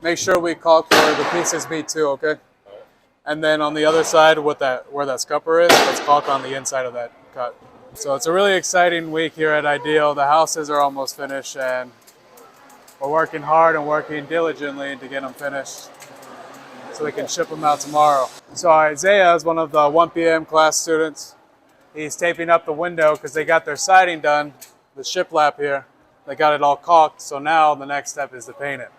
make sure we caulk where the pieces meet too, okay? And then on the other side, with that where that scupper is, let's caulk on the inside of that cut. So it's a really exciting week here at Ideal. The houses are almost finished, and we're working hard and working diligently to get them finished so we can ship them out tomorrow. So Isaiah is one of the 1 p.m. class students. He's taping up the window because they got their siding done, the Shiplap here. They got it all caulked, so now the next step is to paint it.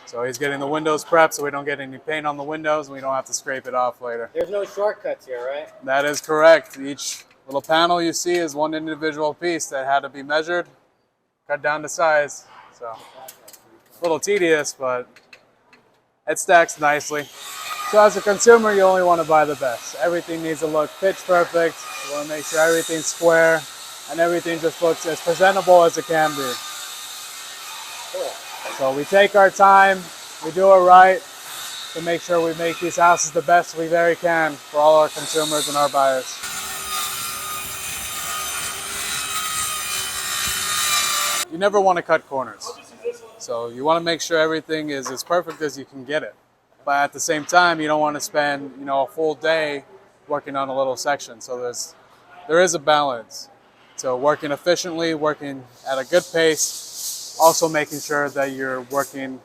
So he's getting the windows prepped so we don't get any paint on the windows and we don't have to scrape it off later. There's no shortcuts here, right? That is correct. Each little panel you see is one individual piece that had to be measured, cut down to size. So a little tedious, but it stacks nicely. So as a consumer, you only want to buy the best. Everything needs to look pitch perfect. You want to make sure everything's square and everything just looks as presentable as it can be. Cool. So we take our time, we do it right to make sure we make these houses the best we very can for all our consumers and our buyers. You never want to cut corners. So you want to make sure everything is as perfect as you can get it. But at the same time, you don't want to spend, a full day working on a little section. So there is a balance. So working efficiently, working at a good pace, also making sure that you're working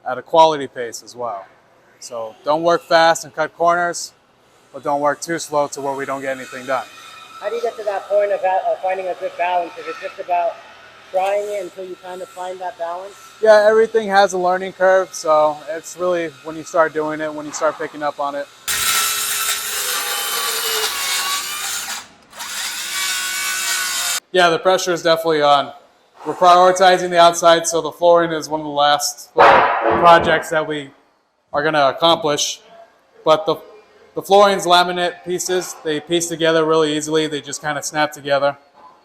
at a quality pace as well. So don't work fast and cut corners, but don't work too slow to where we don't get anything done. How do you get to that point of finding a good balance? Is it just about trying it until you kind of find that balance? Yeah, everything has a learning curve, so it's really when you start doing it, when you start picking up on it. Yeah, the pressure is definitely on. We're prioritizing the outside, so the flooring is one of the last projects that we are going to accomplish. But the flooring's laminate pieces, they piece together really easily. They just kind of snap together.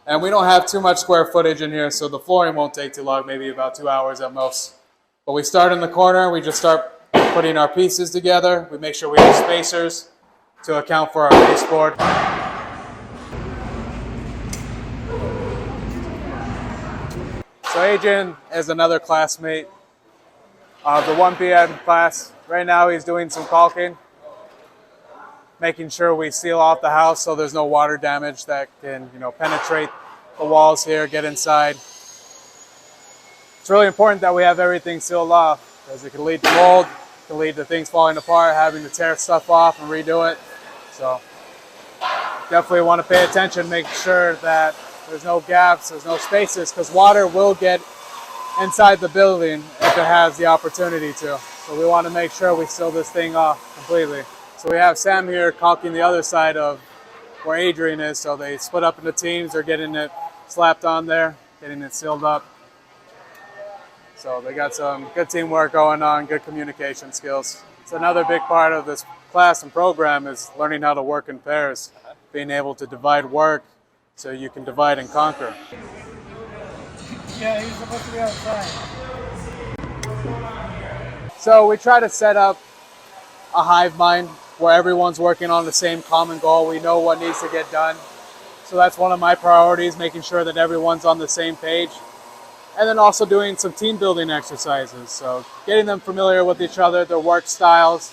And we don't have too much square footage in here, so the flooring won't take too long, maybe about 2 hours at most. But we start in the corner, we just start putting our pieces together. We make sure we have spacers to account for our baseboard. So Adrian is another classmate of the 1 p.m. class. Right now he's doing some caulking, making sure we seal off the house so there's no water damage that can, penetrate the walls here, get inside. It's really important that we have everything sealed off because it can lead to mold, it can lead to things falling apart, having to tear stuff off and redo it. So definitely want to pay attention, make sure that there's no gaps, there's no spaces, because water will get inside the building if it has the opportunity to. So we want to make sure we seal this thing off completely. So we have Sam here caulking the other side of where Adrian is, so they split up into teams. They're getting it slapped on there, getting it sealed up. So they got some good teamwork going on, good communication skills. It's another big part of this class and program is learning how to work in pairs, being able to divide work so you can divide and conquer. Yeah, he's supposed to be outside. So we try to set up a hive mind where everyone's working on the same common goal. We know what needs to get done. So that's one of my priorities, making sure that everyone's on the same page. And then also doing some team building exercises. So getting them familiar with each other, their work styles,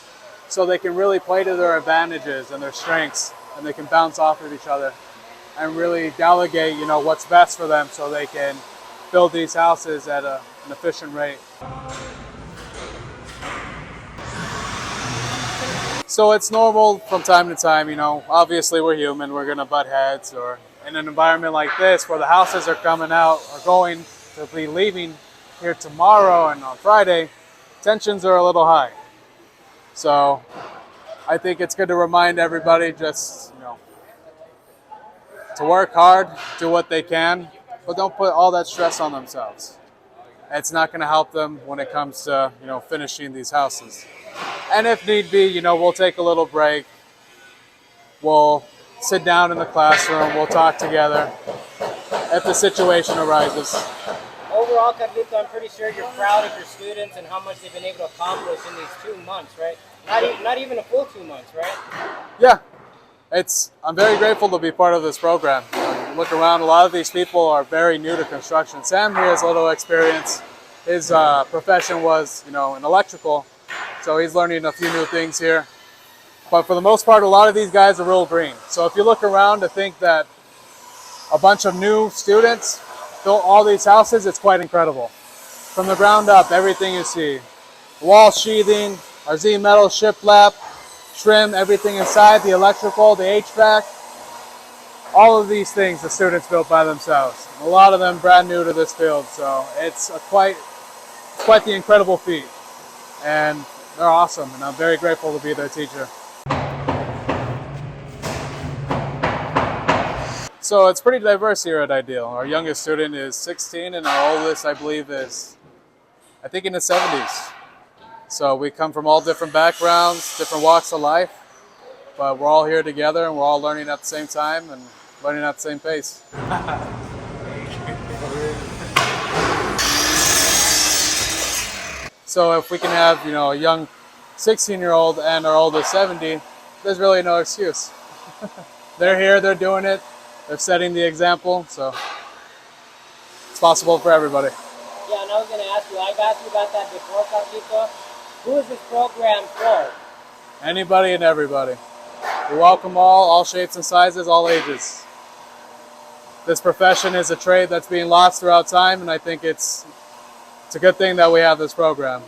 so they can really play to their advantages and their strengths, and they can bounce off of each other and really delegate, what's best for them so they can build these houses at an efficient rate. So it's normal from time to time, obviously we're human, we're gonna butt heads, or in an environment like this where the houses are coming out or going to be leaving here tomorrow and on Friday, tensions are a little high. So I think it's good to remind everybody just, to work hard, do what they can, but don't put all that stress on themselves. It's not gonna help them when it comes to, finishing these houses. And if need be, we'll take a little break. We'll sit down in the classroom, we'll talk together if the situation arises. Overall, Carlito, I'm pretty sure you're proud of your students and how much they've been able to accomplish in these 2 months, right? Not even a full 2 months, right? Yeah, I'm very grateful to be part of this program. You look around, a lot of these people are very new to construction. Sam here has a little experience. his profession was, in electrical. So he's learning a few new things here. But for the most part, a lot of these guys are real green. So if you look around to think that a bunch of new students built all these houses, it's quite incredible. From the ground up, everything you see. Wall sheathing, our Z metal shiplap, trim, everything inside, the electrical, the HVAC. All of these things the students built by themselves. A lot of them brand new to this field, so it's quite the incredible feat. And they're awesome, and I'm very grateful to be their teacher. So it's pretty diverse here at Ideal. Our youngest student is 16, and our oldest, I believe, is, I think, in his 70s. So we come from all different backgrounds, different walks of life, but we're all here together, and we're all learning at the same time and learning at the same pace. So if we can have, a young 16-year-old and our oldest 70, there's really no excuse. They're here, they're doing it, they're setting the example, so it's possible for everybody. Yeah, and I was going to ask you, I've asked you about that before, Carlito. Who is this program for? Anybody and everybody. We welcome all shapes and sizes, all ages. This profession is a trade that's being lost throughout time, and I think it's a good thing that we have this program.